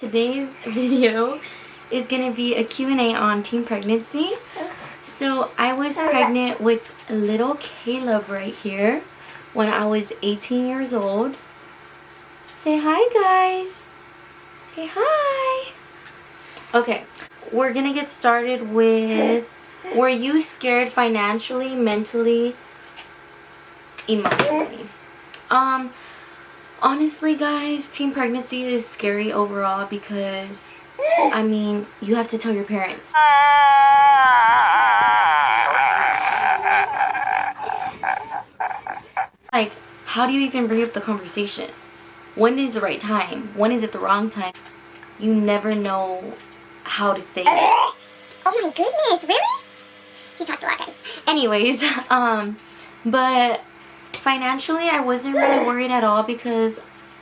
Today's video is going to be a Q&A on teen pregnancy. So I was pregnant with little Caleb right here when I was 18 years old. Say hi, guys. Say hi. Okay, we're going to get started with, were you scared financially, mentally, emotionally? Honestly, guys, teen pregnancy is scary overall because, I mean, you have to tell your parents. Like, how do you even bring up the conversation? When is the right time? When is it the wrong time? You never know how to say it. Oh my goodness, really? He talks a lot, guys. Anyways, but financially, I wasn't really worried at all because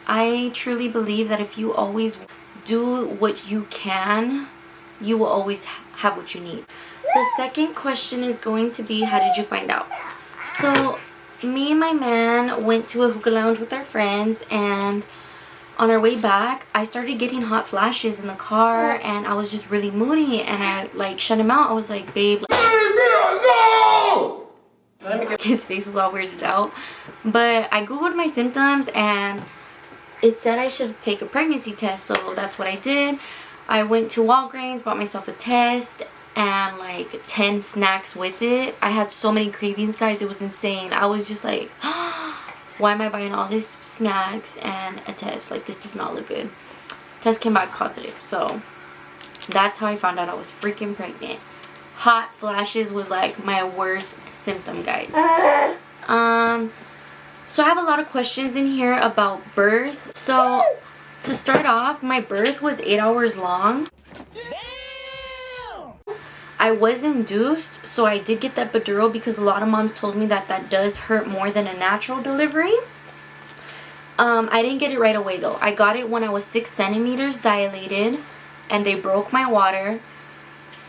I truly believe that if you always do what you can, you will always have what you need. The second question is going to be, how did you find out? So, me and my man went to a hookah lounge with our friends, and on our way back, I started getting hot flashes in the car, and I was just really moody, and I like shut him out. I was like, babe, his face was all weirded out. But I googled my symptoms and it said I should take a pregnancy test, so that's what I did. I went to Walgreens, bought myself a test and like 10 snacks with it. I had so many cravings, guys, it was insane. I was just like, why am I buying all these snacks and a test? Like, this does not look good. Test came back positive, so that's how I found out I was freaking pregnant. Hot flashes was like my worst symptom, guys. So I have a lot of questions in here about birth. So to start off, my birth was 8 hours long. I was induced, so I did get that epidural because a lot of moms told me that that does hurt more than a natural delivery. I didn't get it right away though. I got it when I was 6 centimeters dilated and they broke my water.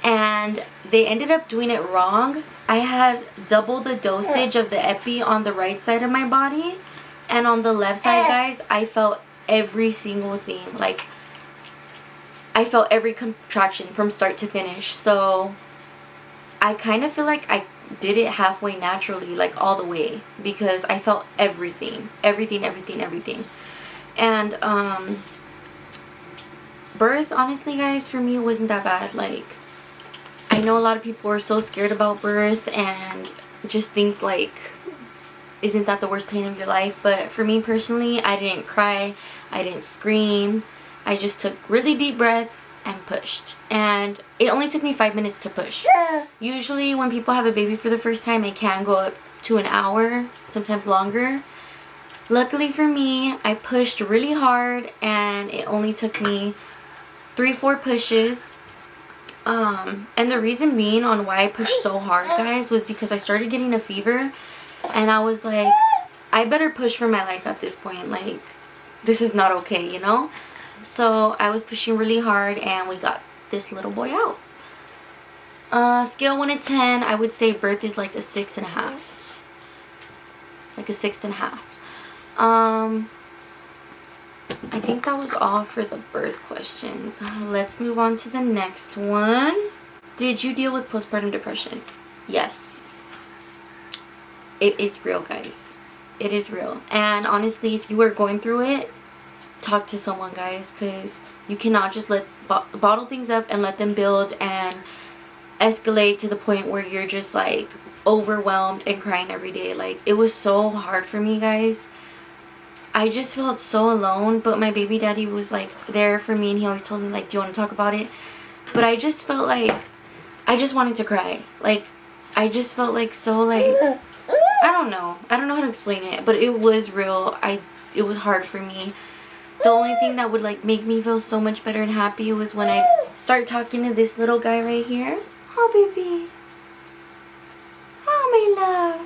And they ended up doing it wrong. I had double the dosage of the epi on the right side of my body, and on the left side, guys, I felt every single thing. Like, I felt every contraction from start to finish. So I kind of feel like I did it halfway naturally, like all the way, because I felt everything. And birth, honestly, guys, for me, it wasn't that bad. Like, I know a lot of people are so scared about birth and just think like, isn't that the worst pain of your life? But for me personally, I didn't cry, I didn't scream, I just took really deep breaths and pushed. And it only took me 5 minutes to push. Usually when people have a baby for the first time, it can go up to an hour, sometimes longer. Luckily for me, I pushed really hard and it only took me 3-4 pushes. And the reason being on why I pushed so hard, guys, was because I started getting a fever and I was like, I better push for my life at this point. Like, this is not okay, you know? So I was pushing really hard and we got this little boy out. Scale 1 to 10, I would say birth is like a 6.5. Like a 6.5. I think that was all for the birth questions. Let's move on to the next one. Did you deal with postpartum depression? Yes. It is real, guys. It is real. And honestly, if you are going through it, talk to someone, guys, because you cannot just let bottle things up and let them build and escalate to the point where you're just like overwhelmed and crying every day. Like, it was so hard for me, guys. I just felt so alone, but my baby daddy was like there for me and he always told me like, do you want to talk about it? But I just felt like I just wanted to cry. Like, I just felt like so like, I don't know how to explain it, but it was real. It was hard for me. The only thing that would like make me feel so much better and happy was when I start talking to this little guy right here. Oh, baby. Oh, my love.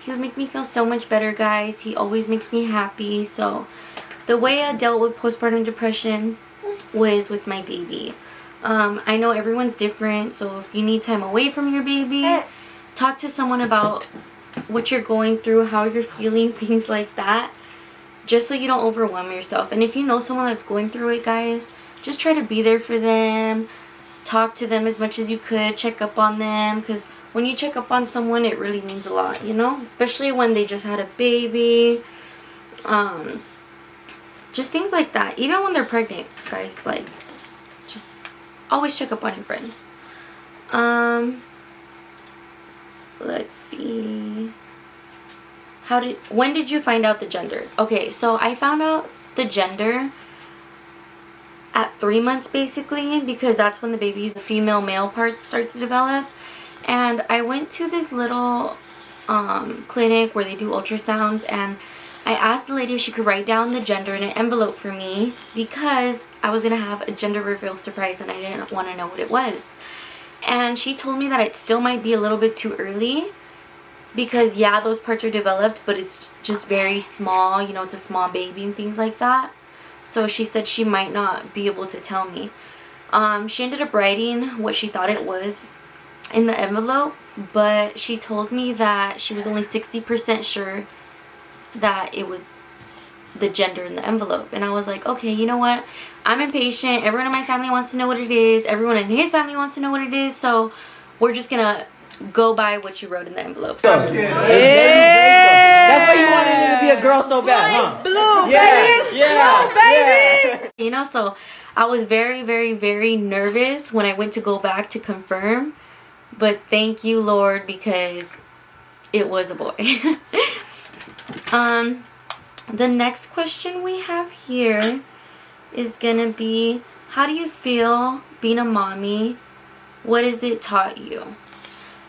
He would make me feel so much better, guys. He always makes me happy. So the way I dealt with postpartum depression was with my baby. I know everyone's different, so if you need time away from your baby, talk to someone about what you're going through, how you're feeling, things like that, just so you don't overwhelm yourself. And if you know someone that's going through it, guys, just try to be there for them. Talk to them as much as you could. Check up on them, because when you check up on someone, it really means a lot, you know? Especially when they just had a baby. Just things like that. Even when they're pregnant, guys, like, just always check up on your friends. Let's see. When did you find out the gender? Okay, so I found out the gender at 3 months, basically, because that's when the baby's female male parts start to develop. And I went to this little clinic where they do ultrasounds, and I asked the lady if she could write down the gender in an envelope for me, because I was gonna have a gender reveal surprise and I didn't want to know what it was. And she told me that it still might be a little bit too early, because yeah, those parts are developed, but it's just very small, you know, it's a small baby and things like that. So she said she might not be able to tell me. She ended up writing what she thought it was in the envelope, but she told me that she was only 60% sure that it was the gender in the envelope. And I was like, okay, you know what? I'm impatient. Everyone in my family wants to know what it is. Everyone in his family wants to know what it is. So we're just gonna go by what you wrote in the envelope. So, Yeah. That's why you wanted it to be a girl so bad, huh? Blue, Yeah, baby. yeah, Blue, baby. you know, so I was very, very, very nervous when I went to go back to confirm. But thank you, Lord, because it was a boy. The next question we have here is gonna be, how do you feel being a mommy? What has it taught you?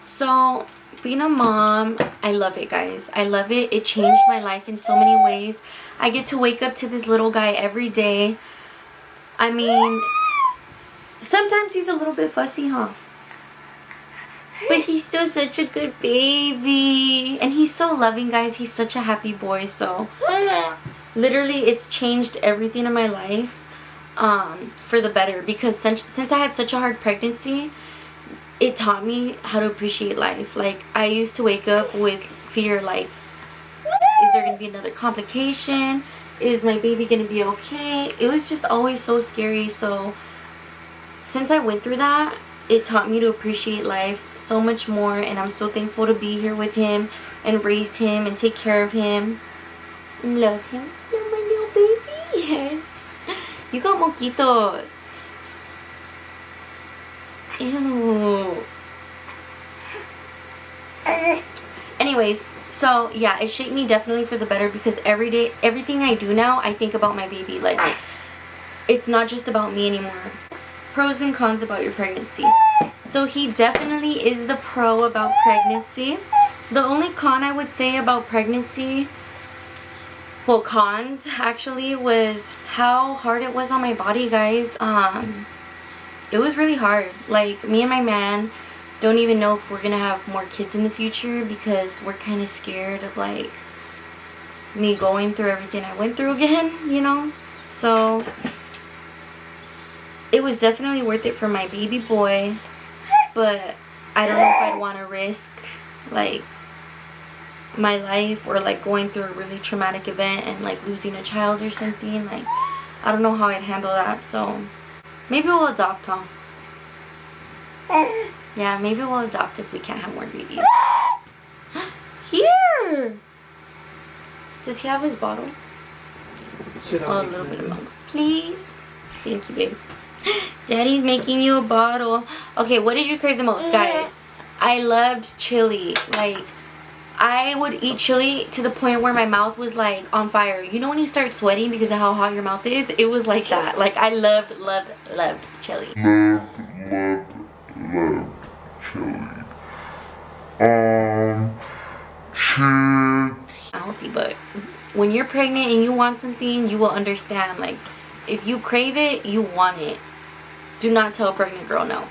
So, being a mom, I love it, guys. I love it. It changed my life in so many ways. I get to wake up to this little guy every day. I mean, sometimes he's a little bit fussy, huh? But he's still such a good baby. And he's so loving, guys. He's such a happy boy. So, literally, it's changed everything in my life for the better. Because since I had such a hard pregnancy, it taught me how to appreciate life. Like, I used to wake up with fear, like, is there going to be another complication? Is my baby going to be okay? It was just always so scary. So, since I went through that, it taught me to appreciate life so much more. And I'm so thankful to be here with him and raise him and take care of him and love him. Love my little baby. Yes. You got moquitos. Ew. Anyways, so yeah, it shaped me definitely for the better, because every day, everything I do now, I think about my baby. Like, it's not just about me anymore. Pros and cons about your pregnancy. So he definitely is the pro about pregnancy. The only con I would say about pregnancy, well, cons actually, was how hard it was on my body, guys. It was really hard. Like, me and my man don't even know if we're gonna have more kids in the future, because we're kind of scared of, like, me going through everything I went through again, you know? So, it was definitely worth it for my baby boy, but I don't know if I'd want to risk, like, my life, or, like, going through a really traumatic event and, like, losing a child or something. Like, I don't know how I'd handle that, so maybe we'll adopt, huh? Yeah, maybe we'll adopt if we can't have more babies. Here! Does he have his bottle? Oh, a little bit of milk. Please? Thank you, babe. Daddy's making you a bottle. Okay, what did you crave the most, guys? I loved chili. Like, I would eat chili to the point where my mouth was, like, on fire. You know when you start sweating because of how hot your mouth is? It was like that. Like, I loved chili. Loved chili. Chips. Healthy, but when you're pregnant and you want something, you will understand. Like, if you crave it, you want it. Do not tell a pregnant girl no.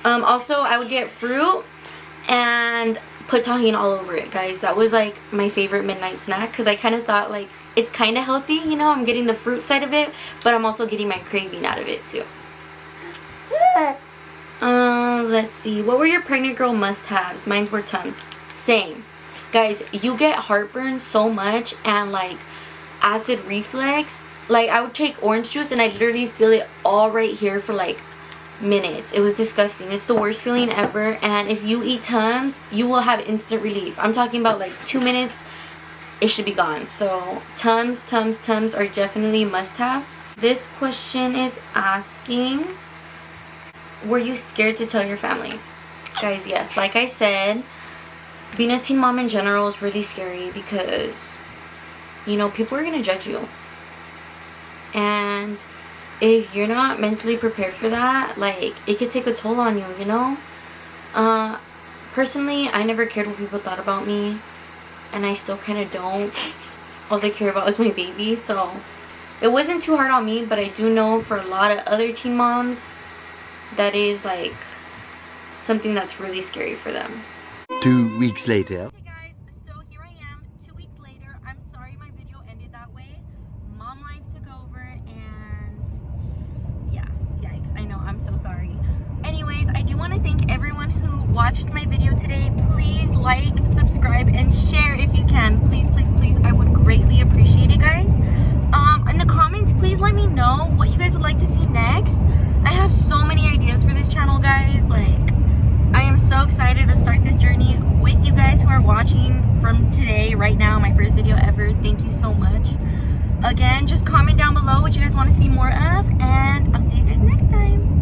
Also, I would get fruit and put tahini all over it, guys. That was, like, my favorite midnight snack, because I kind of thought, like, it's kind of healthy, you know? I'm getting the fruit side of it, but I'm also getting my craving out of it, too. Let's see. What were your pregnant girl must-haves? Mine were Tums. Same. Guys, you get heartburn so much and, like, acid reflux Like, I would take orange juice and I literally feel it all right here for like minutes. It was disgusting. It's the worst feeling ever. And if you eat Tums, you will have instant relief. I'm talking about like 2 minutes, it should be gone. So Tums are definitely must have. This question is asking, were you scared to tell your family? Guys, yes. Like I said, being a teen mom in general is really scary because, you know, people are gonna judge you. And if you're not mentally prepared for that, like, it could take a toll on you, you know? Personally, I never cared what people thought about me. And I still kind of don't. All I care about is my baby. So it wasn't too hard on me. But I do know for a lot of other teen moms, that is, like, something that's really scary for them. 2 weeks later. Hey guys, so here I am 2 weeks later. I'm sorry my video ended that way. Mom life took over and yeah, yikes. I know, I'm so sorry. Anyways, I do want to thank everyone who watched my video today. Please like, subscribe, and share if you can. Please, please, please. I would greatly appreciate it, guys. In the comments, please let me know what you guys would like to see next. I have so many ideas for this channel, guys. Like, I am so excited to start this journey with you guys who are watching from today, right now, my first video ever. Thank you so much. Again, just comment down below what you guys want to see more of, and I'll see you guys next time.